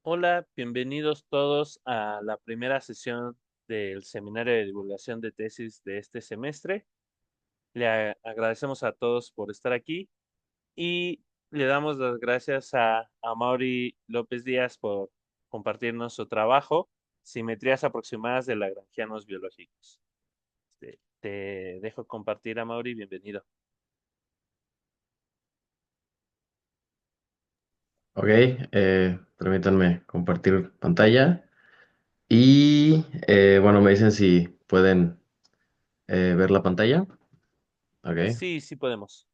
Hola, bienvenidos todos a la primera sesión del seminario de divulgación de tesis de este semestre. Agradecemos a todos por estar aquí y le damos las gracias a Mauri López Díaz por compartirnos su trabajo, Simetrías aproximadas de lagrangianos biológicos. Te dejo compartir a Mauri, bienvenido. Ok, permítanme compartir pantalla y bueno, me dicen si pueden ver la pantalla. Ok, Sí, sí podemos.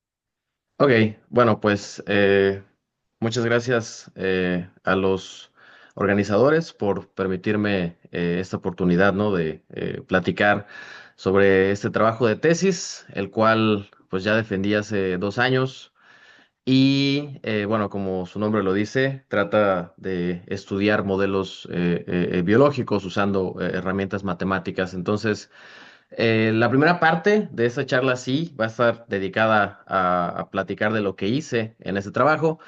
ok, bueno, pues muchas gracias a los organizadores por permitirme esta oportunidad, ¿no? De platicar sobre este trabajo de tesis, el cual pues ya defendí hace 2 años. Y bueno, como su nombre lo dice, trata de estudiar modelos biológicos usando herramientas matemáticas. Entonces, la primera parte de esta charla sí va a estar dedicada a platicar de lo que hice en ese trabajo,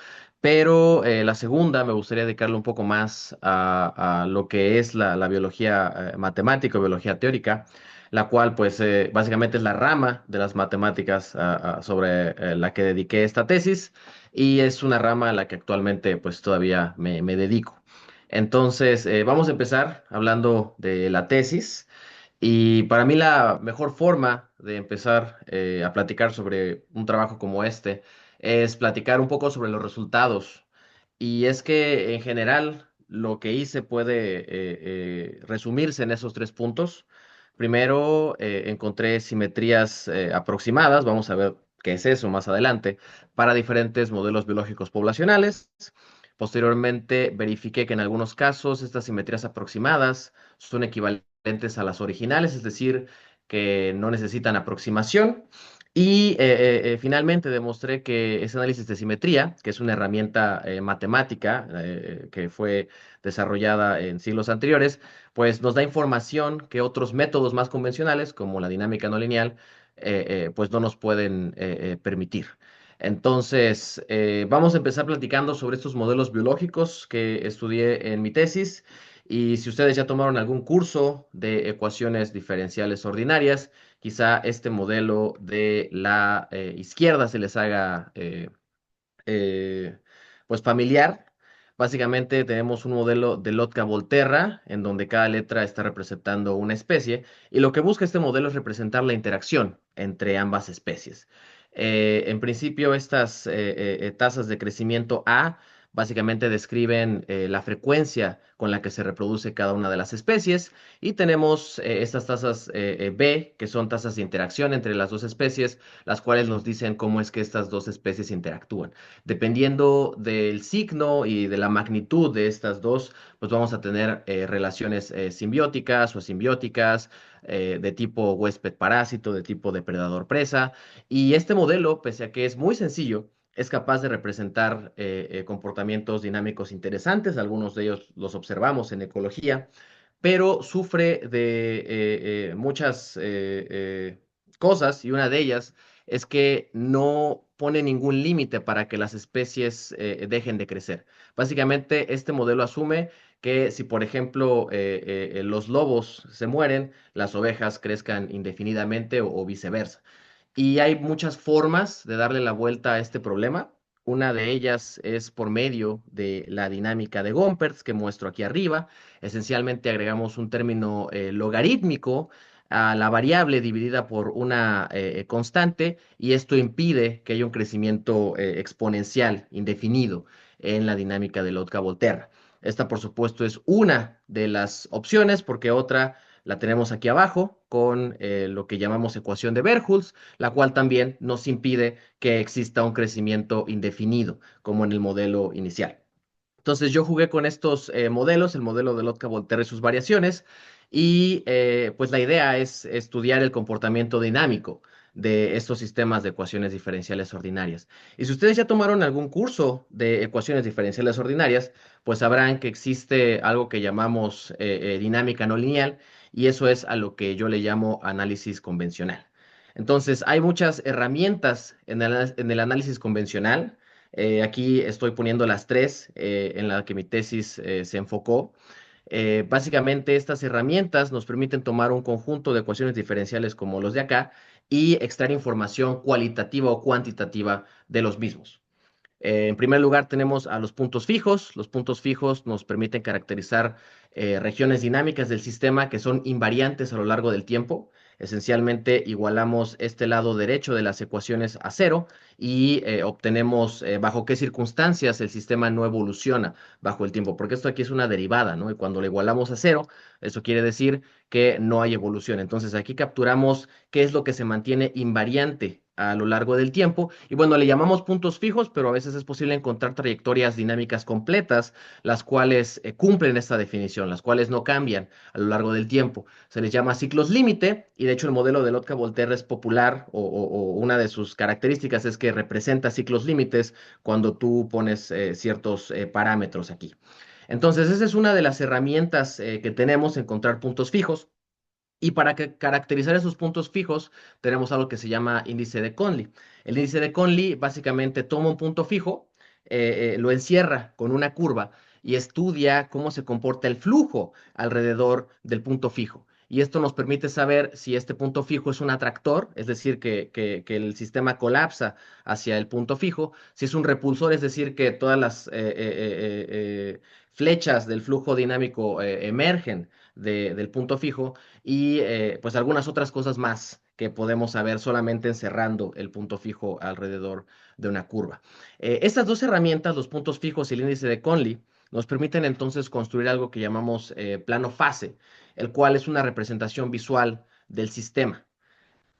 pero la segunda me gustaría dedicarle un poco más a lo que es la biología matemática o biología teórica, la cual pues básicamente es la rama de las matemáticas sobre la que dediqué esta tesis y es una rama a la que actualmente pues todavía me dedico. Entonces, vamos a empezar hablando de la tesis. Y para mí la mejor forma de empezar a platicar sobre un trabajo como este es platicar un poco sobre los resultados. Y es que en general lo que hice puede resumirse en esos 3 puntos. Primero, encontré simetrías aproximadas, vamos a ver qué es eso más adelante, para diferentes modelos biológicos poblacionales. Posteriormente, verifiqué que en algunos casos estas simetrías aproximadas son equivalentes a las originales, es decir, que no necesitan aproximación. Y finalmente demostré que ese análisis de simetría, que es una herramienta matemática que fue desarrollada en siglos anteriores, pues nos da información que otros métodos más convencionales, como la dinámica no lineal, pues no nos pueden permitir. Entonces, vamos a empezar platicando sobre estos modelos biológicos que estudié en mi tesis. Y si ustedes ya tomaron algún curso de ecuaciones diferenciales ordinarias, quizá este modelo de la izquierda se les haga eh, pues familiar. Básicamente tenemos un modelo de Lotka-Volterra en donde cada letra está representando una especie y lo que busca este modelo es representar la interacción entre ambas especies. En principio, estas tasas de crecimiento A básicamente describen la frecuencia con la que se reproduce cada una de las especies y tenemos estas tasas B, que son tasas de interacción entre las dos especies, las cuales nos dicen cómo es que estas dos especies interactúan. Dependiendo del signo y de la magnitud de estas dos, pues vamos a tener relaciones simbióticas o simbióticas, de tipo huésped-parásito, de tipo depredador-presa. Y este modelo, pese a que es muy sencillo, es capaz de representar comportamientos dinámicos interesantes. Algunos de ellos los observamos en ecología, pero sufre de muchas cosas y una de ellas es que no pone ningún límite para que las especies dejen de crecer. Básicamente, este modelo asume que si, por ejemplo, los lobos se mueren, las ovejas crezcan indefinidamente o viceversa. Y hay muchas formas de darle la vuelta a este problema. Una de ellas es por medio de la dinámica de Gompertz que muestro aquí arriba. Esencialmente agregamos un término logarítmico a la variable dividida por una constante y esto impide que haya un crecimiento exponencial indefinido en la dinámica de Lotka-Volterra. Esta, por supuesto, es una de las opciones porque otra la tenemos aquí abajo con lo que llamamos ecuación de Verhulst, la cual también nos impide que exista un crecimiento indefinido como en el modelo inicial. Entonces yo jugué con estos modelos, el modelo de Lotka-Volterra y sus variaciones, y pues la idea es estudiar el comportamiento dinámico de estos sistemas de ecuaciones diferenciales ordinarias. Y si ustedes ya tomaron algún curso de ecuaciones diferenciales ordinarias, pues sabrán que existe algo que llamamos dinámica no lineal, y eso es a lo que yo le llamo análisis convencional. Entonces, hay muchas herramientas en el análisis convencional Aquí estoy poniendo las tres en las que mi tesis se enfocó. Básicamente, estas herramientas nos permiten tomar un conjunto de ecuaciones diferenciales como los de acá y extraer información cualitativa o cuantitativa de los mismos. En primer lugar, tenemos a los puntos fijos. Los puntos fijos nos permiten caracterizar regiones dinámicas del sistema que son invariantes a lo largo del tiempo. Esencialmente, igualamos este lado derecho de las ecuaciones a cero y obtenemos bajo qué circunstancias el sistema no evoluciona bajo el tiempo, porque esto aquí es una derivada, ¿no? Y cuando lo igualamos a cero, eso quiere decir que no hay evolución. Entonces, aquí capturamos qué es lo que se mantiene invariante a lo largo del tiempo. Y bueno, le llamamos puntos fijos, pero a veces es posible encontrar trayectorias dinámicas completas, las cuales cumplen esta definición, las cuales no cambian a lo largo del tiempo. Se les llama ciclos límite y de hecho el modelo de Lotka-Volterra es popular o una de sus características es que representa ciclos límites cuando tú pones ciertos parámetros aquí. Entonces, esa es una de las herramientas que tenemos, encontrar puntos fijos. Y para caracterizar esos puntos fijos, tenemos algo que se llama índice de Conley. El índice de Conley básicamente toma un punto fijo, lo encierra con una curva y estudia cómo se comporta el flujo alrededor del punto fijo. Y esto nos permite saber si este punto fijo es un atractor, es decir, que el sistema colapsa hacia el punto fijo, si es un repulsor, es decir, que todas las flechas del flujo dinámico emergen del punto fijo y pues algunas otras cosas más que podemos saber solamente encerrando el punto fijo alrededor de una curva. Estas dos herramientas, los puntos fijos y el índice de Conley, nos permiten entonces construir algo que llamamos plano fase, el cual es una representación visual del sistema.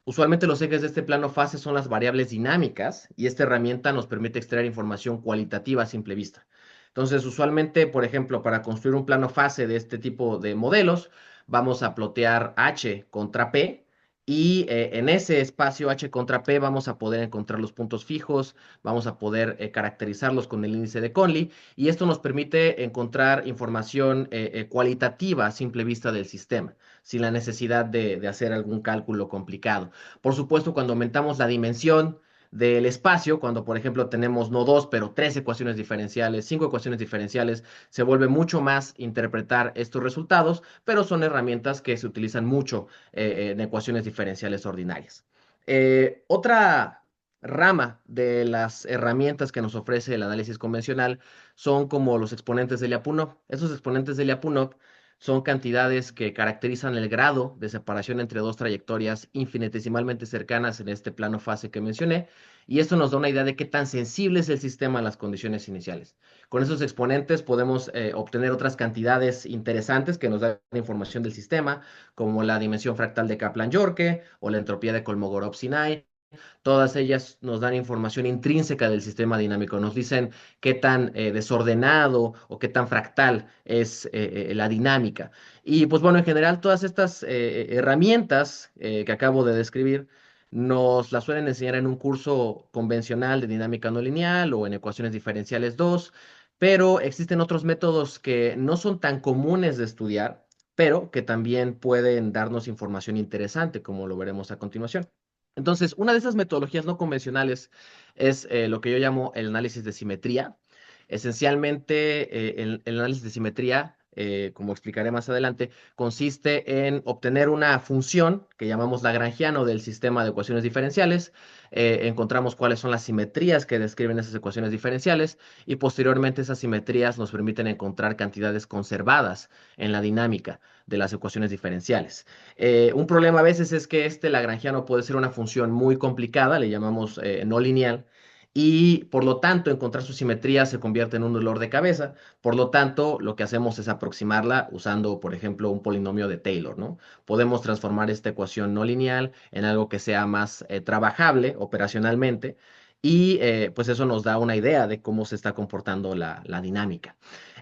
Usualmente los ejes de este plano fase son las variables dinámicas y esta herramienta nos permite extraer información cualitativa a simple vista. Entonces, usualmente, por ejemplo, para construir un plano fase de este tipo de modelos, vamos a plotear H contra P y en ese espacio H contra P vamos a poder encontrar los puntos fijos, vamos a poder caracterizarlos con el índice de Conley y esto nos permite encontrar información cualitativa a simple vista del sistema sin la necesidad de hacer algún cálculo complicado. Por supuesto, cuando aumentamos la dimensión del espacio, cuando por ejemplo tenemos no dos, pero tres ecuaciones diferenciales, cinco ecuaciones diferenciales, se vuelve mucho más interpretar estos resultados, pero son herramientas que se utilizan mucho en ecuaciones diferenciales ordinarias. Otra rama de las herramientas que nos ofrece el análisis convencional son como los exponentes de Lyapunov. Esos exponentes de Lyapunov son cantidades que caracterizan el grado de separación entre dos trayectorias infinitesimalmente cercanas en este plano fase que mencioné, y esto nos da una idea de qué tan sensible es el sistema a las condiciones iniciales. Con esos exponentes podemos obtener otras cantidades interesantes que nos dan información del sistema, como la dimensión fractal de Kaplan-Yorke o la entropía de Kolmogorov-Sinai. Todas ellas nos dan información intrínseca del sistema dinámico, nos dicen qué tan desordenado o qué tan fractal es la dinámica. Y pues bueno, en general todas estas herramientas que acabo de describir nos las suelen enseñar en un curso convencional de dinámica no lineal o en ecuaciones diferenciales 2, pero existen otros métodos que no son tan comunes de estudiar, pero que también pueden darnos información interesante, como lo veremos a continuación. Entonces, una de esas metodologías no convencionales es lo que yo llamo el análisis de simetría. Esencialmente, el análisis de simetría, como explicaré más adelante, consiste en obtener una función que llamamos lagrangiano del sistema de ecuaciones diferenciales. Encontramos cuáles son las simetrías que describen esas ecuaciones diferenciales y posteriormente esas simetrías nos permiten encontrar cantidades conservadas en la dinámica de las ecuaciones diferenciales. Un problema a veces es que este lagrangiano puede ser una función muy complicada, le llamamos no lineal, y por lo tanto encontrar su simetría se convierte en un dolor de cabeza. Por lo tanto, lo que hacemos es aproximarla usando, por ejemplo, un polinomio de Taylor, ¿no? Podemos transformar esta ecuación no lineal en algo que sea más trabajable operacionalmente. Y pues eso nos da una idea de cómo se está comportando la dinámica.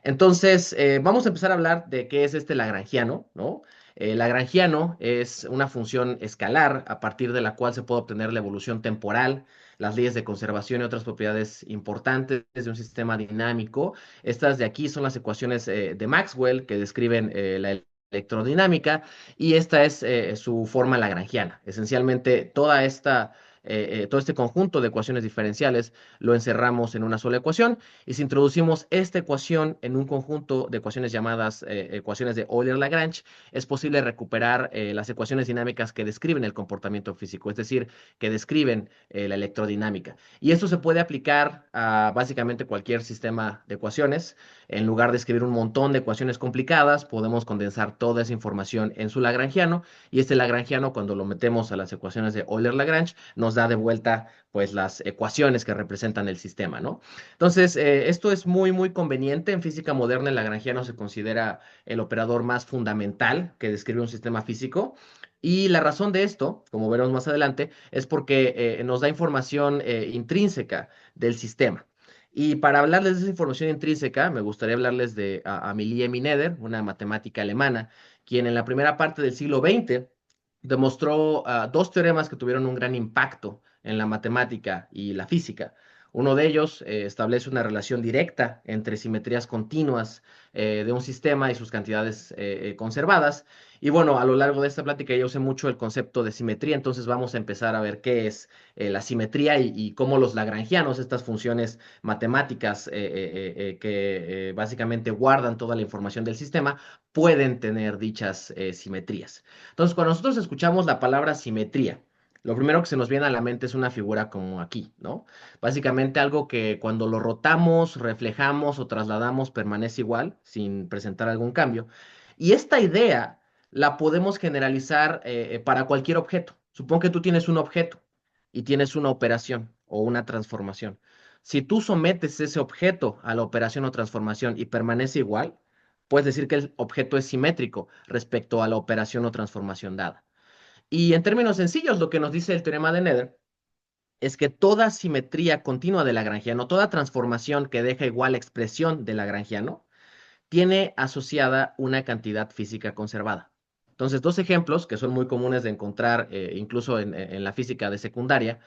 Entonces, vamos a empezar a hablar de qué es este lagrangiano, ¿no? Lagrangiano es una función escalar a partir de la cual se puede obtener la evolución temporal, las leyes de conservación y otras propiedades importantes de un sistema dinámico. Estas de aquí son las ecuaciones de Maxwell que describen la electrodinámica y esta es su forma lagrangiana. Esencialmente, toda esta todo este conjunto de ecuaciones diferenciales lo encerramos en una sola ecuación y si introducimos esta ecuación en un conjunto de ecuaciones llamadas ecuaciones de Euler-Lagrange, es posible recuperar las ecuaciones dinámicas que describen el comportamiento físico, es decir, que describen la electrodinámica. Y esto se puede aplicar a básicamente cualquier sistema de ecuaciones. En lugar de escribir un montón de ecuaciones complicadas, podemos condensar toda esa información en su lagrangiano y este lagrangiano, cuando lo metemos a las ecuaciones de Euler-Lagrange, nos da de vuelta pues las ecuaciones que representan el sistema, ¿no? Entonces, esto es muy, muy conveniente. En física moderna, el lagrangiano se considera el operador más fundamental que describe un sistema físico. Y la razón de esto, como veremos más adelante, es porque nos da información intrínseca del sistema. Y para hablarles de esa información intrínseca, me gustaría hablarles de Amelie Mineder, una matemática alemana, quien en la primera parte del siglo XX demostró dos teoremas que tuvieron un gran impacto en la matemática y la física. Uno de ellos establece una relación directa entre simetrías continuas de un sistema y sus cantidades conservadas. Y bueno, a lo largo de esta plática yo usé mucho el concepto de simetría, entonces vamos a empezar a ver qué es la simetría y cómo los lagrangianos, estas funciones matemáticas que básicamente guardan toda la información del sistema, pueden tener dichas simetrías. Entonces, cuando nosotros escuchamos la palabra simetría, lo primero que se nos viene a la mente es una figura como aquí, ¿no? Básicamente algo que cuando lo rotamos, reflejamos o trasladamos permanece igual, sin presentar algún cambio. Y esta idea la podemos generalizar para cualquier objeto. Supón que tú tienes un objeto y tienes una operación o una transformación. Si tú sometes ese objeto a la operación o transformación y permanece igual, puedes decir que el objeto es simétrico respecto a la operación o transformación dada. Y en términos sencillos, lo que nos dice el teorema de Nether es que toda simetría continua de Lagrangiano, toda transformación que deja igual expresión de Lagrangiano, tiene asociada una cantidad física conservada. Entonces, dos ejemplos que son muy comunes de encontrar incluso en la física de secundaria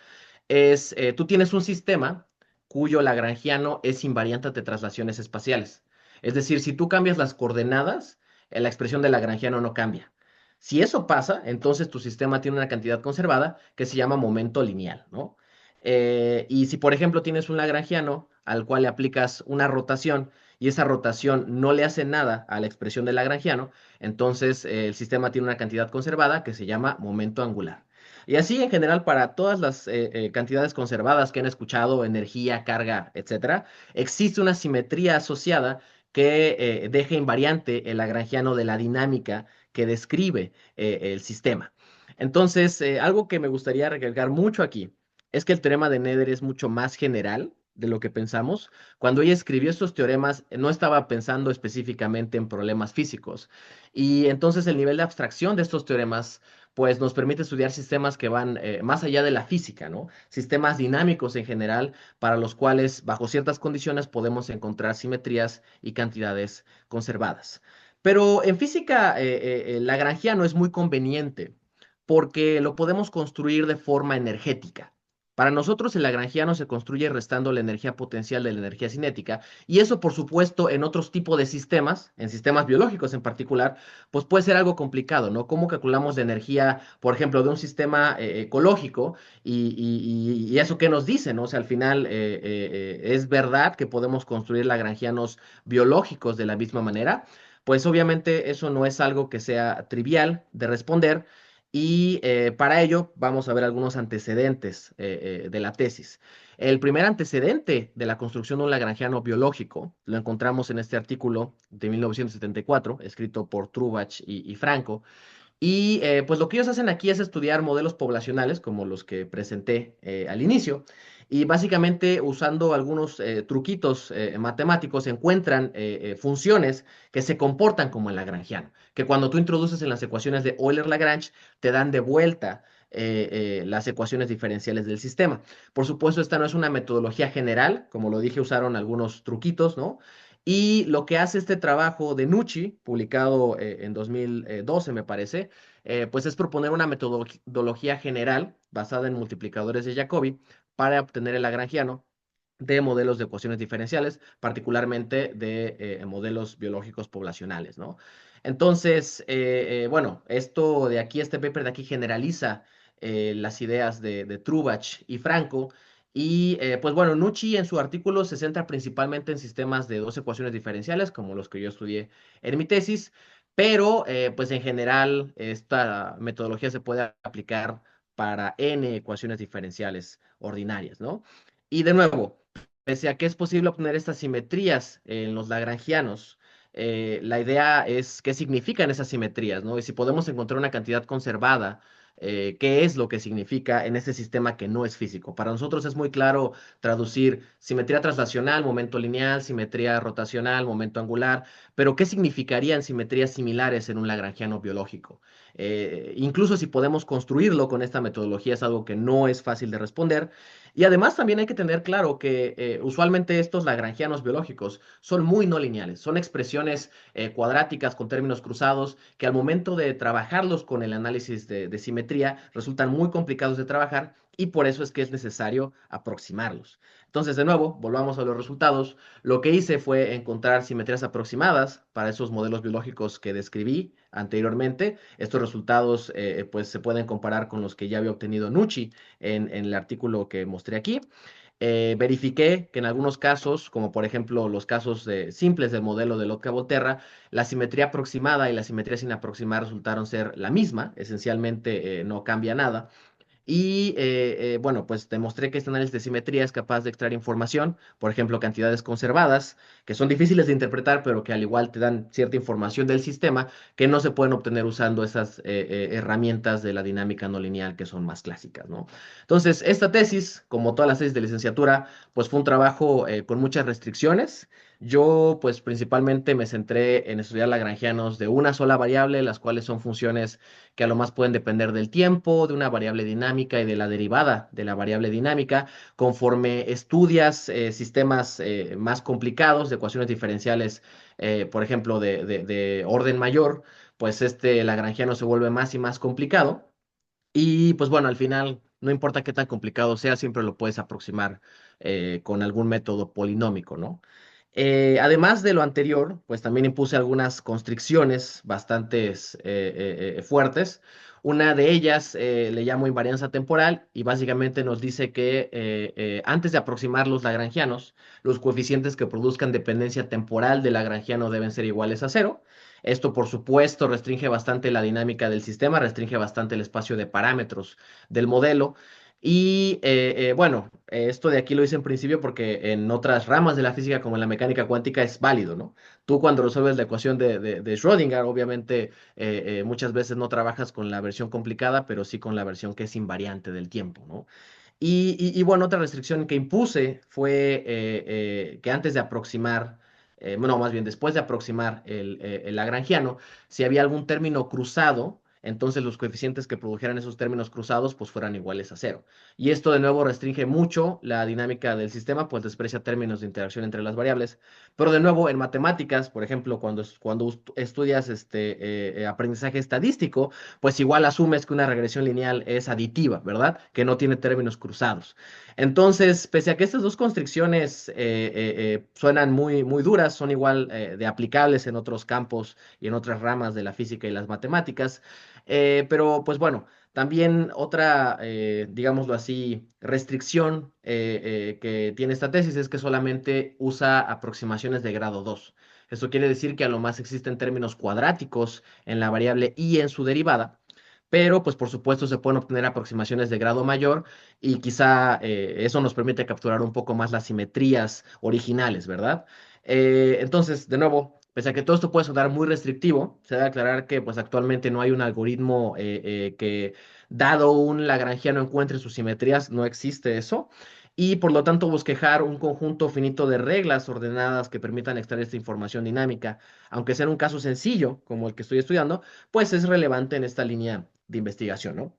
es, tú tienes un sistema cuyo lagrangiano es invariante de traslaciones espaciales. Es decir, si tú cambias las coordenadas, la expresión del lagrangiano no cambia. Si eso pasa, entonces tu sistema tiene una cantidad conservada que se llama momento lineal, ¿no? Y si, por ejemplo, tienes un lagrangiano al cual le aplicas una rotación y esa rotación no le hace nada a la expresión del lagrangiano, entonces el sistema tiene una cantidad conservada que se llama momento angular. Y así en general para todas las cantidades conservadas que han escuchado, energía, carga, etcétera, existe una simetría asociada que deja invariante el lagrangiano de la dinámica que describe el sistema. Entonces, algo que me gustaría recalcar mucho aquí es que el teorema de Nether es mucho más general de lo que pensamos. Cuando ella escribió estos teoremas, no estaba pensando específicamente en problemas físicos. Y entonces el nivel de abstracción de estos teoremas pues nos permite estudiar sistemas que van más allá de la física, ¿no? Sistemas dinámicos en general, para los cuales bajo ciertas condiciones podemos encontrar simetrías y cantidades conservadas. Pero en física, el lagrangiano es muy conveniente porque lo podemos construir de forma energética. Para nosotros el lagrangiano se construye restando la energía potencial de la energía cinética y eso por supuesto en otros tipos de sistemas, en sistemas biológicos en particular, pues puede ser algo complicado, ¿no? ¿Cómo calculamos la energía, por ejemplo, de un sistema ecológico y eso qué nos dice, ¿no? O sea, al final es verdad que podemos construir lagrangianos biológicos de la misma manera, pues obviamente eso no es algo que sea trivial de responder y para ello vamos a ver algunos antecedentes de la tesis. El primer antecedente de la construcción de un lagrangiano biológico lo encontramos en este artículo de 1974, escrito por Trubach y Franco. Y pues lo que ellos hacen aquí es estudiar modelos poblacionales, como los que presenté al inicio, y básicamente usando algunos truquitos matemáticos encuentran funciones que se comportan como el lagrangiano, que cuando tú introduces en las ecuaciones de Euler-Lagrange te dan de vuelta las ecuaciones diferenciales del sistema. Por supuesto, esta no es una metodología general, como lo dije, usaron algunos truquitos, ¿no? Y lo que hace este trabajo de Nucci, publicado en 2012, me parece, pues es proponer una metodología general basada en multiplicadores de Jacobi para obtener el lagrangiano de modelos de ecuaciones diferenciales, particularmente de modelos biológicos poblacionales, ¿no? Entonces, bueno, esto de aquí, este paper de aquí generaliza las ideas de Trubach y Franco. Y pues bueno, Nucci en su artículo se centra principalmente en sistemas de dos ecuaciones diferenciales, como los que yo estudié en mi tesis, pero pues en general esta metodología se puede aplicar para n ecuaciones diferenciales ordinarias, ¿no? Y de nuevo, pese a que es posible obtener estas simetrías en los lagrangianos, la idea es qué significan esas simetrías, ¿no? Y si podemos encontrar una cantidad conservada, qué es lo que significa en ese sistema que no es físico. Para nosotros es muy claro traducir simetría translacional, momento lineal, simetría rotacional, momento angular, pero ¿qué significarían simetrías similares en un lagrangiano biológico? Incluso si podemos construirlo con esta metodología es algo que no es fácil de responder. Y además también hay que tener claro que usualmente estos lagrangianos biológicos son muy no lineales, son expresiones cuadráticas con términos cruzados que al momento de trabajarlos con el análisis de simetría resultan muy complicados de trabajar y por eso es que es necesario aproximarlos. Entonces, de nuevo, volvamos a los resultados. Lo que hice fue encontrar simetrías aproximadas para esos modelos biológicos que describí anteriormente. Estos resultados pues se pueden comparar con los que ya había obtenido Nucci en el artículo que mostré aquí. Verifiqué que en algunos casos, como por ejemplo los casos simples del modelo de Lotka-Volterra, la simetría aproximada y la simetría sin aproximar resultaron ser la misma, esencialmente no cambia nada. Y bueno, pues demostré que este análisis de simetría es capaz de extraer información, por ejemplo, cantidades conservadas, que son difíciles de interpretar, pero que al igual te dan cierta información del sistema que no se pueden obtener usando esas herramientas de la dinámica no lineal que son más clásicas, ¿no? Entonces, esta tesis, como todas las tesis de licenciatura, pues fue un trabajo con muchas restricciones. Yo, pues principalmente me centré en estudiar lagrangianos de una sola variable, las cuales son funciones que a lo más pueden depender del tiempo, de una variable dinámica y de la derivada de la variable dinámica. Conforme estudias sistemas más complicados de ecuaciones diferenciales, por ejemplo, de orden mayor, pues este lagrangiano se vuelve más y más complicado. Y pues bueno, al final, no importa qué tan complicado sea, siempre lo puedes aproximar con algún método polinómico, ¿no? Además de lo anterior, pues también impuse algunas constricciones bastante fuertes. Una de ellas le llamo invarianza temporal y básicamente nos dice que antes de aproximar los lagrangianos, los coeficientes que produzcan dependencia temporal del lagrangiano deben ser iguales a cero. Esto, por supuesto, restringe bastante la dinámica del sistema, restringe bastante el espacio de parámetros del modelo. Y bueno, esto de aquí lo hice en principio porque en otras ramas de la física, como en la mecánica cuántica, es válido, ¿no? Tú cuando resuelves la ecuación de Schrödinger, obviamente muchas veces no trabajas con la versión complicada, pero sí con la versión que es invariante del tiempo, ¿no? Y bueno, otra restricción que impuse fue que antes de aproximar, bueno, más bien después de aproximar el lagrangiano, si había algún término cruzado, entonces los coeficientes que produjeran esos términos cruzados pues fueran iguales a cero. Y esto de nuevo restringe mucho la dinámica del sistema, pues desprecia términos de interacción entre las variables. Pero de nuevo, en matemáticas, por ejemplo, cuando estudias aprendizaje estadístico, pues igual asumes que una regresión lineal es aditiva, ¿verdad? Que no tiene términos cruzados. Entonces, pese a que estas dos constricciones suenan muy, muy duras, son igual de aplicables en otros campos y en otras ramas de la física y las matemáticas, pero pues bueno, también otra, digámoslo así, restricción que tiene esta tesis es que solamente usa aproximaciones de grado 2. Esto quiere decir que a lo más existen términos cuadráticos en la variable y en su derivada, pero pues por supuesto se pueden obtener aproximaciones de grado mayor y quizá eso nos permite capturar un poco más las simetrías originales, ¿verdad? Entonces, de nuevo, pese a que todo esto puede sonar muy restrictivo, se debe aclarar que pues actualmente no hay un algoritmo que dado un lagrangiano encuentre sus simetrías, no existe eso. Y por lo tanto bosquejar un conjunto finito de reglas ordenadas que permitan extraer esta información dinámica, aunque sea en un caso sencillo como el que estoy estudiando, pues es relevante en esta línea de investigación, ¿no?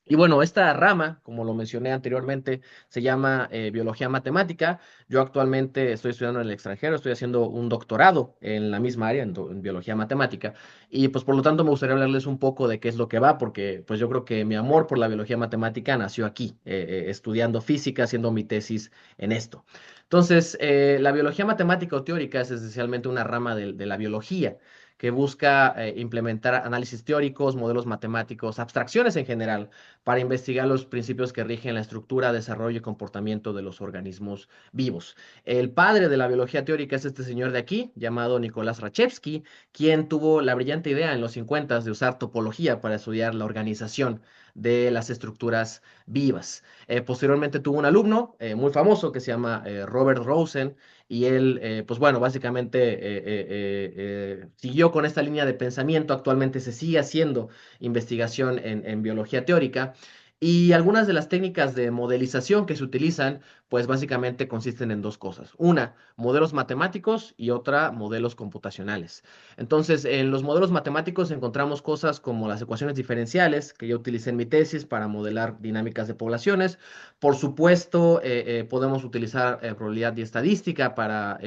Y bueno, esta rama, como lo mencioné anteriormente, se llama biología matemática. Yo actualmente estoy estudiando en el extranjero, estoy haciendo un doctorado en la misma área, en biología matemática, y pues por lo tanto me gustaría hablarles un poco de qué es lo que va, porque pues yo creo que mi amor por la biología matemática nació aquí, estudiando física, haciendo mi tesis en esto. Entonces, la biología matemática o teórica es esencialmente una rama de la biología que busca implementar análisis teóricos, modelos matemáticos, abstracciones en general, para investigar los principios que rigen la estructura, desarrollo y comportamiento de los organismos vivos. El padre de la biología teórica es este señor de aquí, llamado Nicolás Rachevsky, quien tuvo la brillante idea en los 50 de usar topología para estudiar la organización de las estructuras vivas. Posteriormente tuvo un alumno muy famoso que se llama Robert Rosen, y él, pues bueno, básicamente siguió con esta línea de pensamiento. Actualmente se sigue haciendo investigación en biología teórica. Y algunas de las técnicas de modelización que se utilizan, pues básicamente consisten en dos cosas. Una, modelos matemáticos, y otra, modelos computacionales. Entonces, en los modelos matemáticos encontramos cosas como las ecuaciones diferenciales, que yo utilicé en mi tesis para modelar dinámicas de poblaciones. Por supuesto, podemos utilizar probabilidad y estadística para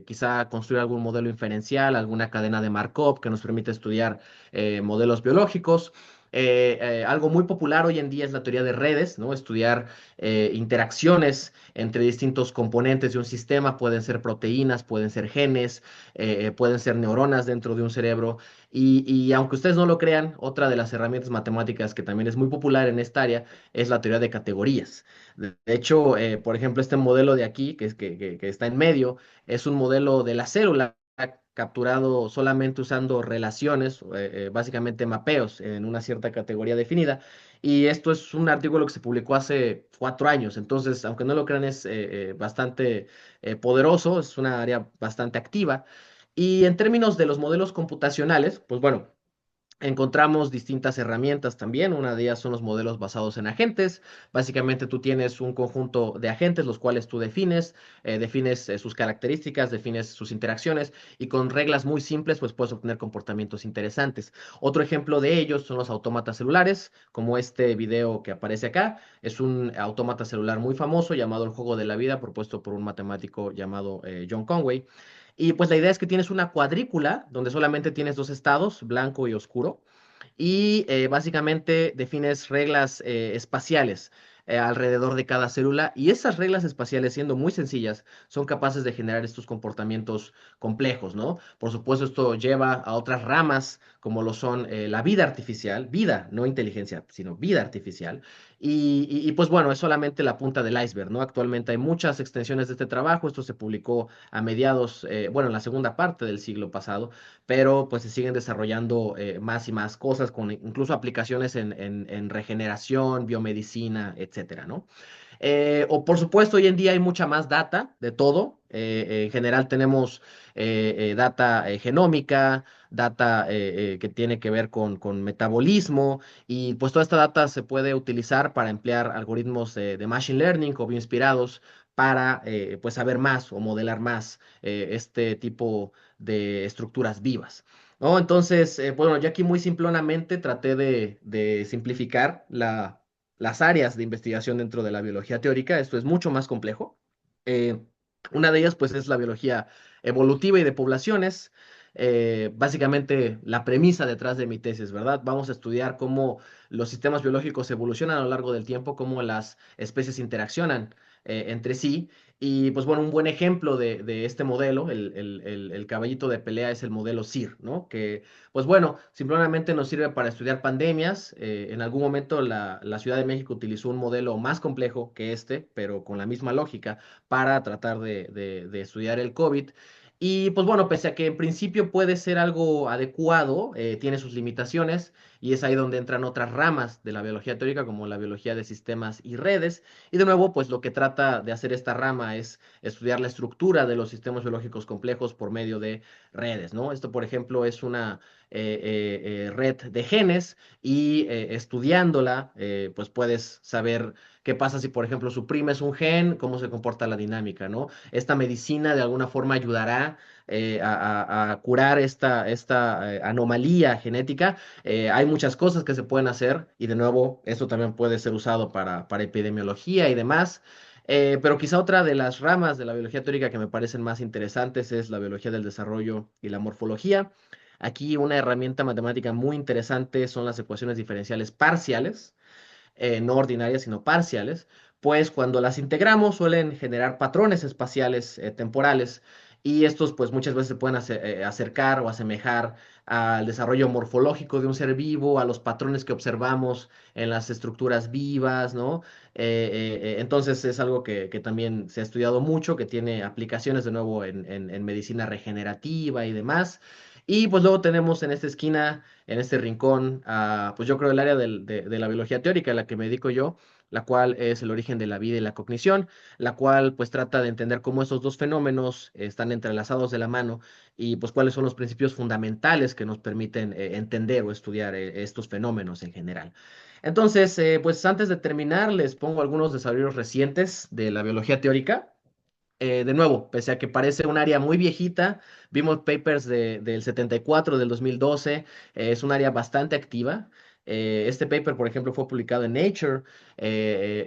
quizá construir algún modelo inferencial, alguna cadena de Markov que nos permite estudiar modelos biológicos. Algo muy popular hoy en día es la teoría de redes, ¿no? Estudiar interacciones entre distintos componentes de un sistema. Pueden ser proteínas, pueden ser genes, pueden ser neuronas dentro de un cerebro. Y aunque ustedes no lo crean, otra de las herramientas matemáticas que también es muy popular en esta área es la teoría de categorías. De hecho, por ejemplo, este modelo de aquí, que está en medio, es un modelo de la célula capturado solamente usando relaciones, básicamente mapeos en una cierta categoría definida. Y esto es un artículo que se publicó hace 4 años. Entonces, aunque no lo crean, es bastante poderoso, es una área bastante activa. Y en términos de los modelos computacionales, pues bueno, encontramos distintas herramientas también. Una de ellas son los modelos basados en agentes. Básicamente tú tienes un conjunto de agentes, los cuales tú defines sus características, defines sus interacciones, y con reglas muy simples pues puedes obtener comportamientos interesantes. Otro ejemplo de ellos son los autómatas celulares, como este video que aparece acá. Es un autómata celular muy famoso llamado el juego de la vida, propuesto por un matemático llamado John Conway. Y pues la idea es que tienes una cuadrícula donde solamente tienes dos estados, blanco y oscuro, y básicamente defines reglas espaciales alrededor de cada célula, y esas reglas espaciales, siendo muy sencillas, son capaces de generar estos comportamientos complejos, ¿no? Por supuesto, esto lleva a otras ramas, como lo son la vida artificial, vida, no inteligencia, sino vida artificial. Pues bueno, es solamente la punta del iceberg, ¿no? Actualmente hay muchas extensiones de este trabajo. Esto se publicó a mediados, bueno, en la segunda parte del siglo pasado, pero pues se siguen desarrollando más y más cosas, con incluso aplicaciones en regeneración, biomedicina, etcétera, ¿no? O por supuesto, hoy en día hay mucha más data de todo. En general tenemos data genómica, data que tiene que ver con metabolismo, y pues toda esta data se puede utilizar para emplear algoritmos de machine learning o bioinspirados para pues saber más o modelar más este tipo de estructuras vivas, ¿no? Entonces, bueno, yo aquí muy simplonamente traté de simplificar las áreas de investigación dentro de la biología teórica. Esto es mucho más complejo. Eh, una de ellas, pues, es la biología evolutiva y de poblaciones. Básicamente, la premisa detrás de mi tesis, ¿verdad? Vamos a estudiar cómo los sistemas biológicos evolucionan a lo largo del tiempo, cómo las especies interaccionan entre sí. Y pues bueno, un buen ejemplo de este modelo, el caballito de pelea, es el modelo SIR, ¿no? Que pues bueno, simplemente nos sirve para estudiar pandemias. En algún momento la Ciudad de México utilizó un modelo más complejo que este, pero con la misma lógica, para tratar de estudiar el COVID. Y pues bueno, pese a que en principio puede ser algo adecuado, tiene sus limitaciones, y es ahí donde entran otras ramas de la biología teórica, como la biología de sistemas y redes. Y de nuevo, pues lo que trata de hacer esta rama es estudiar la estructura de los sistemas biológicos complejos por medio de redes, ¿no? Esto, por ejemplo, es una red de genes, y estudiándola, pues puedes saber qué pasa si, por ejemplo, suprimes un gen, cómo se comporta la dinámica, ¿no? Esta medicina de alguna forma ayudará a curar esta anomalía genética. Hay muchas cosas que se pueden hacer, y de nuevo, esto también puede ser usado para epidemiología y demás. Pero quizá otra de las ramas de la biología teórica que me parecen más interesantes es la biología del desarrollo y la morfología. Aquí una herramienta matemática muy interesante son las ecuaciones diferenciales parciales, no ordinarias, sino parciales, pues cuando las integramos suelen generar patrones espaciales temporales. y estos pues muchas veces se pueden acercar o asemejar al desarrollo morfológico de un ser vivo, a los patrones que observamos en las estructuras vivas, ¿no? Entonces es algo que también se ha estudiado mucho, que tiene aplicaciones de nuevo en medicina regenerativa y demás. Y pues luego tenemos en esta esquina, en este rincón, pues yo creo el área de la biología teórica, a la que me dedico yo, la cual es el origen de la vida y la cognición, la cual pues trata de entender cómo esos dos fenómenos están entrelazados de la mano y pues cuáles son los principios fundamentales que nos permiten entender o estudiar estos fenómenos en general. Entonces, pues antes de terminar, les pongo algunos desarrollos recientes de la biología teórica. De nuevo, pese a que parece un área muy viejita, vimos papers del 74, del 2012, es un área bastante activa. Este paper, por ejemplo, fue publicado en Nature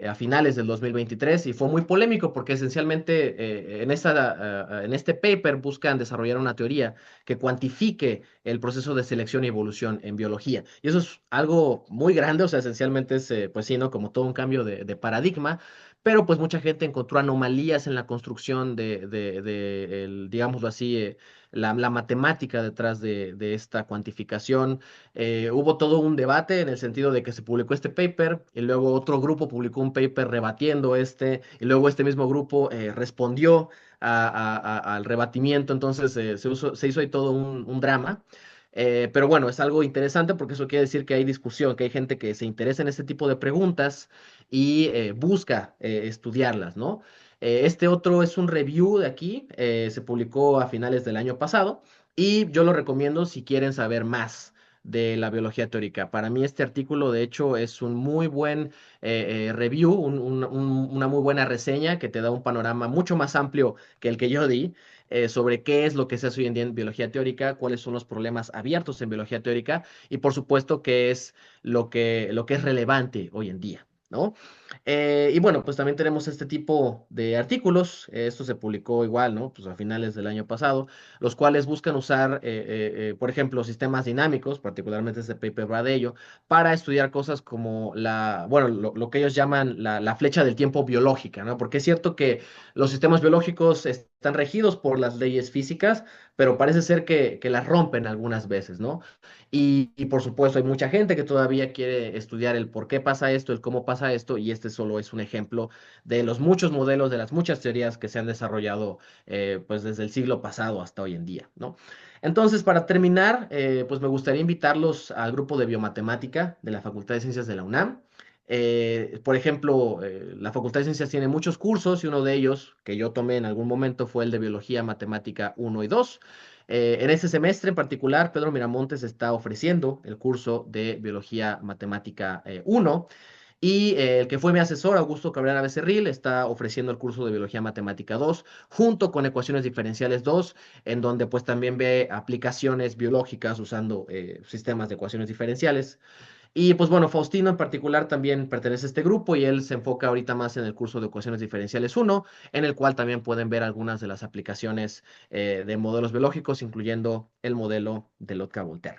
a finales del 2023 y fue muy polémico porque esencialmente en este paper buscan desarrollar una teoría que cuantifique el proceso de selección y evolución en biología. Y eso es algo muy grande, o sea, esencialmente es, pues sí, ¿no? Como todo un cambio de paradigma, pero pues mucha gente encontró anomalías en la construcción digámoslo así, la matemática detrás de esta cuantificación. Hubo todo un debate en el sentido de que se publicó este paper y luego otro grupo publicó un paper rebatiendo este y luego este mismo grupo respondió al rebatimiento, entonces se hizo ahí todo un drama. Pero bueno, es algo interesante porque eso quiere decir que hay discusión, que hay gente que se interesa en este tipo de preguntas y busca estudiarlas, ¿no? Este otro es un review de aquí, se publicó a finales del año pasado y yo lo recomiendo si quieren saber más de la biología teórica. Para mí este artículo, de hecho, es un muy buen review, una muy buena reseña que te da un panorama mucho más amplio que el que yo di sobre qué es lo que se hace hoy en día en biología teórica, cuáles son los problemas abiertos en biología teórica y, por supuesto, qué es lo que es relevante hoy en día, ¿no? Y bueno, pues también tenemos este tipo de artículos. Esto se publicó igual, ¿no? Pues a finales del año pasado, los cuales buscan usar, por ejemplo, sistemas dinámicos, particularmente este paper va de ello, para estudiar cosas como bueno, lo que ellos llaman la flecha del tiempo biológica, ¿no? Porque es cierto que los sistemas biológicos están regidos por las leyes físicas, pero parece ser que las rompen algunas veces, ¿no? Y por supuesto, hay mucha gente que todavía quiere estudiar el por qué pasa esto, el cómo pasa esto, y este solo es un ejemplo de los muchos modelos, de las muchas teorías que se han desarrollado pues desde el siglo pasado hasta hoy en día, ¿no? Entonces, para terminar, pues me gustaría invitarlos al grupo de biomatemática de la Facultad de Ciencias de la UNAM. Por ejemplo, la Facultad de Ciencias tiene muchos cursos y uno de ellos que yo tomé en algún momento fue el de Biología Matemática 1 y 2. En este semestre en particular, Pedro Miramontes está ofreciendo el curso de Biología Matemática 1 y el que fue mi asesor, Augusto Cabrera Becerril, está ofreciendo el curso de Biología Matemática 2 junto con Ecuaciones Diferenciales 2, en donde pues también ve aplicaciones biológicas usando sistemas de ecuaciones diferenciales. Y pues bueno, Faustino en particular también pertenece a este grupo y él se enfoca ahorita más en el curso de ecuaciones diferenciales uno, en el cual también pueden ver algunas de las aplicaciones de modelos biológicos, incluyendo el modelo de Lotka-Volter.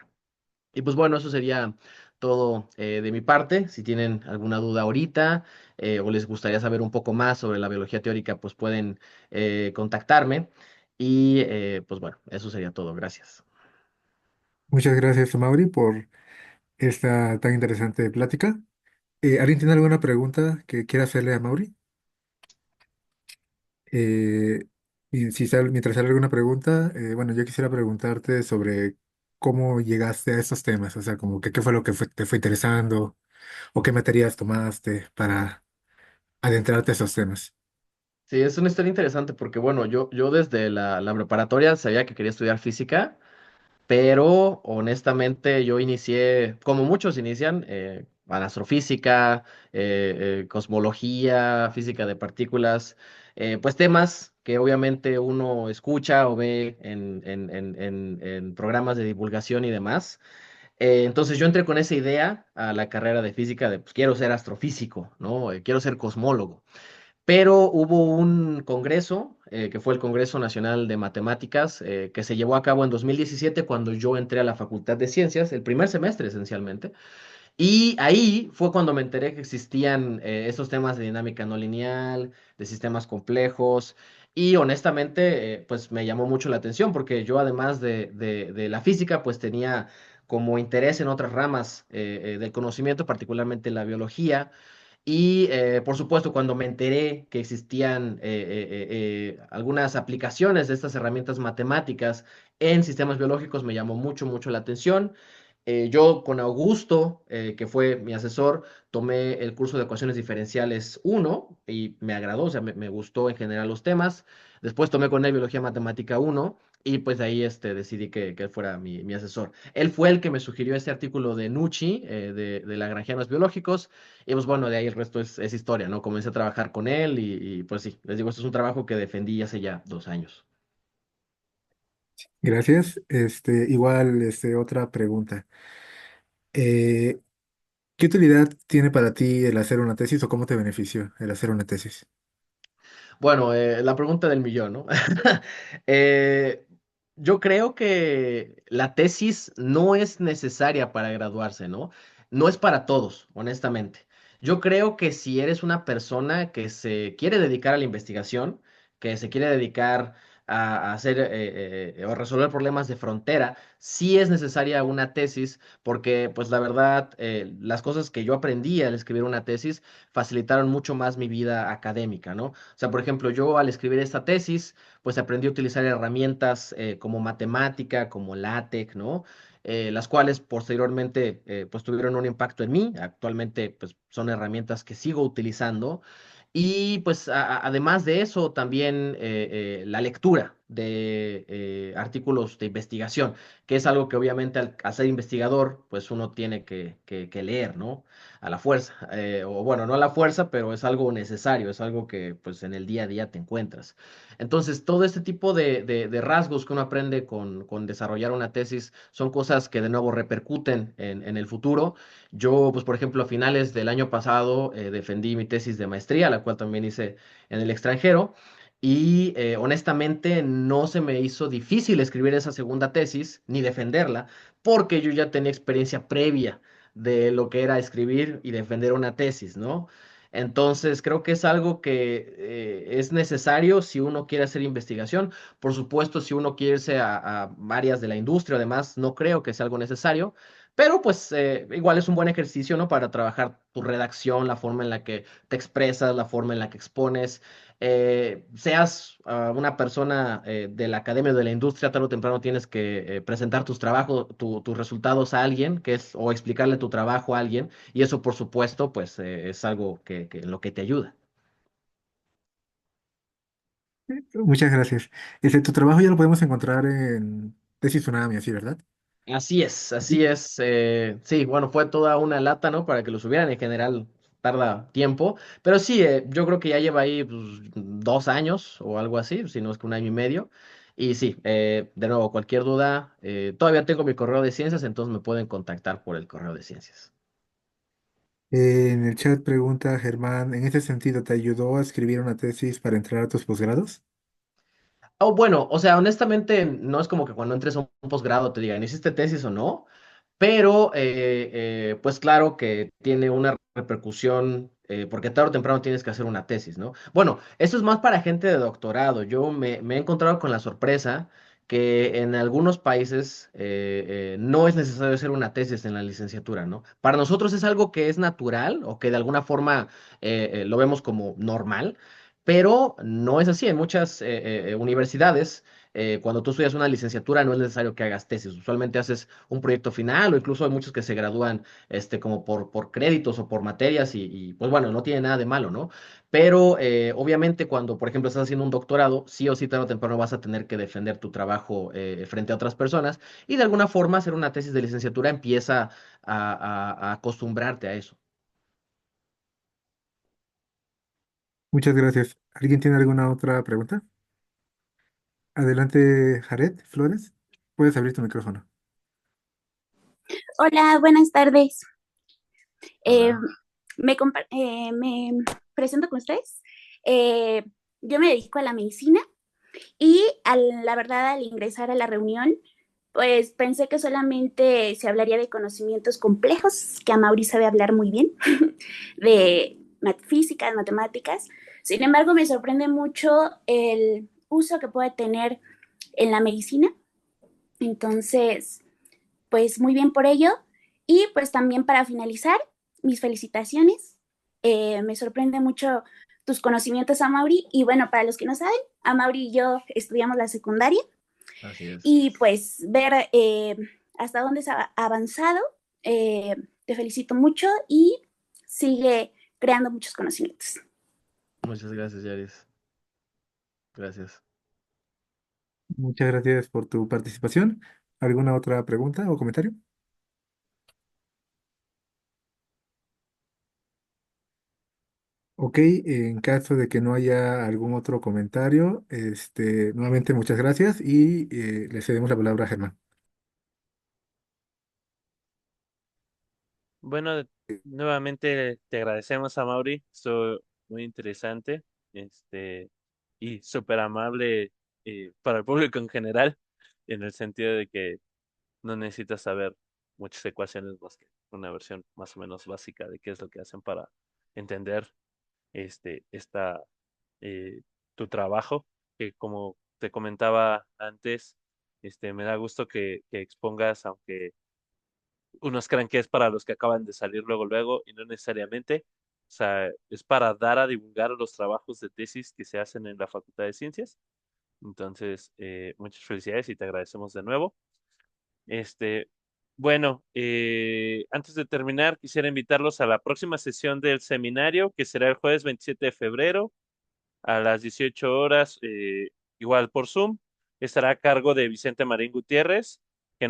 Y pues bueno, eso sería todo de mi parte. Si tienen alguna duda ahorita o les gustaría saber un poco más sobre la biología teórica, pues pueden contactarme. Y pues bueno, eso sería todo. Gracias. Muchas gracias, Mauri, por esta tan interesante plática. ¿Alguien tiene alguna pregunta que quiera hacerle a Mauri? Y si mientras sale alguna pregunta, bueno, yo quisiera preguntarte sobre cómo llegaste a estos temas, o sea, como que qué fue lo que te fue interesando o qué materias tomaste para adentrarte a esos temas. Sí, es una historia interesante porque, bueno, yo desde la preparatoria sabía que quería estudiar física, pero honestamente yo inicié, como muchos inician, en astrofísica, cosmología, física de partículas, pues temas que obviamente uno escucha o ve en programas de divulgación y demás. Entonces yo entré con esa idea a la carrera de física de, pues quiero ser astrofísico, ¿no? Quiero ser cosmólogo. Pero hubo un congreso, que fue el Congreso Nacional de Matemáticas, que se llevó a cabo en 2017 cuando yo entré a la Facultad de Ciencias, el primer semestre esencialmente. Y ahí fue cuando me enteré que existían estos temas de dinámica no lineal, de sistemas complejos. Y honestamente, pues me llamó mucho la atención porque yo además de la física, pues tenía como interés en otras ramas del conocimiento, particularmente la biología. Y por supuesto, cuando me enteré que existían algunas aplicaciones de estas herramientas matemáticas en sistemas biológicos, me llamó mucho, mucho la atención. Yo con Augusto, que fue mi asesor, tomé el curso de ecuaciones diferenciales uno y me agradó, o sea, me gustó en general los temas. Después tomé con él biología matemática uno y pues de ahí decidí que él fuera mi asesor. Él fue el que me sugirió este artículo de Nucci, de Lagrangianos biológicos, y pues bueno, de ahí el resto es historia, ¿no? Comencé a trabajar con él y pues sí, les digo, esto es un trabajo que defendí hace ya 2 años. Gracias. Igual, otra pregunta. Eh, ¿Qué utilidad tiene para ti el hacer una tesis o cómo te benefició el hacer una tesis? Bueno, la pregunta del millón, ¿no? Eh, yo creo que la tesis no es necesaria para graduarse, ¿no? No es para todos, honestamente. Yo creo que si eres una persona que se quiere dedicar a la investigación, que se quiere dedicar a hacer o resolver problemas de frontera, sí es necesaria una tesis, porque pues la verdad, las cosas que yo aprendí al escribir una tesis facilitaron mucho más mi vida académica, ¿no? O sea, por ejemplo, yo al escribir esta tesis, pues aprendí a utilizar herramientas como matemática, como LaTeX, ¿no? Las cuales posteriormente pues tuvieron un impacto en mí. Actualmente pues son herramientas que sigo utilizando. Y pues además de eso, también la lectura de artículos de investigación, que es algo que obviamente al ser investigador, pues uno tiene que leer, ¿no? A la fuerza, o bueno, no a la fuerza, pero es algo necesario, es algo que pues en el día a día te encuentras. Entonces, todo este tipo de rasgos que uno aprende con desarrollar una tesis son cosas que de nuevo repercuten en el futuro. Yo, pues por ejemplo, a finales del año pasado defendí mi tesis de maestría, la cual también hice en el extranjero. Y honestamente no se me hizo difícil escribir esa segunda tesis ni defenderla, porque yo ya tenía experiencia previa de lo que era escribir y defender una tesis, ¿no? Entonces, creo que es algo que es necesario si uno quiere hacer investigación. Por supuesto, si uno quiere irse a áreas de la industria, además, no creo que sea algo necesario, pero pues igual es un buen ejercicio, ¿no? Para trabajar tu redacción, la forma en la que te expresas, la forma en la que expones. Seas una persona de la academia o de la industria, tarde o temprano tienes que presentar tus trabajos, tus resultados a alguien, o explicarle tu trabajo a alguien, y eso, por supuesto, pues es algo en lo que te ayuda. Muchas gracias. Tu trabajo ya lo podemos encontrar en Tesis Tsunami, así, ¿verdad? Así es, así Sí. es. Sí, bueno, fue toda una lata, ¿no? Para que lo subieran. En general tarda tiempo, pero sí, yo creo que ya lleva ahí pues, 2 años o algo así, si no es que un año y medio. Y sí, de nuevo, cualquier duda, todavía tengo mi correo de ciencias, entonces me pueden contactar por el correo de ciencias. En el chat pregunta Germán, ¿en ese sentido te ayudó a escribir una tesis para entrar a tus posgrados? Oh, bueno, o sea, honestamente, no es como que cuando entres a un posgrado te digan, ¿hiciste tesis o no? Pero, pues claro que tiene una repercusión, porque tarde o temprano tienes que hacer una tesis, ¿no? Bueno, eso es más para gente de doctorado. Yo me he encontrado con la sorpresa que en algunos países no es necesario hacer una tesis en la licenciatura, ¿no? Para nosotros es algo que es natural o que de alguna forma lo vemos como normal, pero no es así. En muchas universidades, cuando tú estudias una licenciatura, no es necesario que hagas tesis. Usualmente haces un proyecto final o incluso hay muchos que se gradúan como por créditos o por materias pues bueno, no tiene nada de malo, ¿no? Pero obviamente cuando, por ejemplo, estás haciendo un doctorado, sí o sí tarde o temprano vas a tener que defender tu trabajo frente a otras personas y de alguna forma hacer una tesis de licenciatura empieza a acostumbrarte a eso. Muchas gracias. ¿Alguien tiene alguna otra pregunta? Adelante, Jared Flores. Puedes abrir tu micrófono. Hola, buenas tardes. Eh, Hola. me presento con ustedes. Eh, yo me dedico a la medicina y la verdad al ingresar a la reunión, pues pensé que solamente se hablaría de conocimientos complejos, que a Mauri sabe hablar muy bien, de física, de matemáticas, Sin embargo, me sorprende mucho el uso que puede tener en la medicina. Entonces, pues muy bien por ello. Y pues también para finalizar, mis felicitaciones. Me sorprende mucho tus conocimientos, Amaury. Y bueno, para los que no saben, Amaury y yo estudiamos la secundaria Así es. y pues ver hasta dónde has avanzado. Eh, Te felicito mucho y sigue creando muchos conocimientos. Muchas gracias, Yaris. Gracias. Muchas gracias por tu participación. ¿Alguna otra pregunta o comentario? Ok, en caso de que no haya algún otro comentario, nuevamente muchas gracias y le cedemos la palabra a Germán. Bueno, nuevamente te agradecemos a Mauri, estuvo muy interesante, este, y súper amable para el público en general, en el sentido de que no necesitas saber muchas ecuaciones más que una versión más o menos básica de qué es lo que hacen para entender esta eh, tu trabajo, que como te comentaba antes, me da gusto que expongas, aunque unos creen que es para los que acaban de salir luego, y no necesariamente. O sea, es para dar a divulgar los trabajos de tesis que se hacen en la Facultad de Ciencias. Entonces, muchas felicidades y te agradecemos de nuevo. Este, bueno, antes de terminar, quisiera invitarlos a la próxima sesión del seminario, que será el jueves 27 de febrero a las 18 horas, igual por Zoom. Estará a cargo de Vicente Marín Gutiérrez, que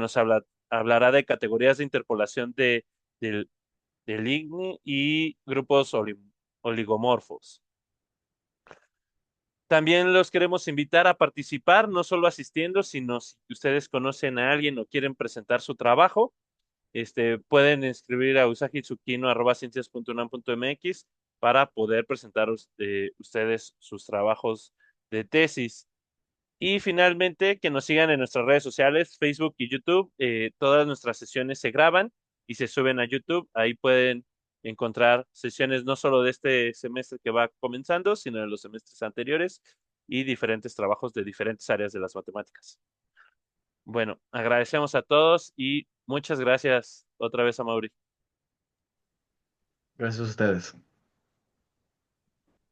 hablará de categorías de interpolación del, del IGNI y grupos oligomorfos. También los queremos invitar a participar, no solo asistiendo, sino si ustedes conocen a alguien o quieren presentar su trabajo, pueden escribir a usagitsukino@ciencias.unam.mx para poder presentar ustedes sus trabajos de tesis. Y finalmente, que nos sigan en nuestras redes sociales, Facebook y YouTube. Todas nuestras sesiones se graban y se suben a YouTube. Ahí pueden encontrar sesiones no solo de este semestre que va comenzando, sino de los semestres anteriores y diferentes trabajos de diferentes áreas de las matemáticas. Bueno, agradecemos a todos y muchas gracias otra vez a Mauri. Gracias a ustedes.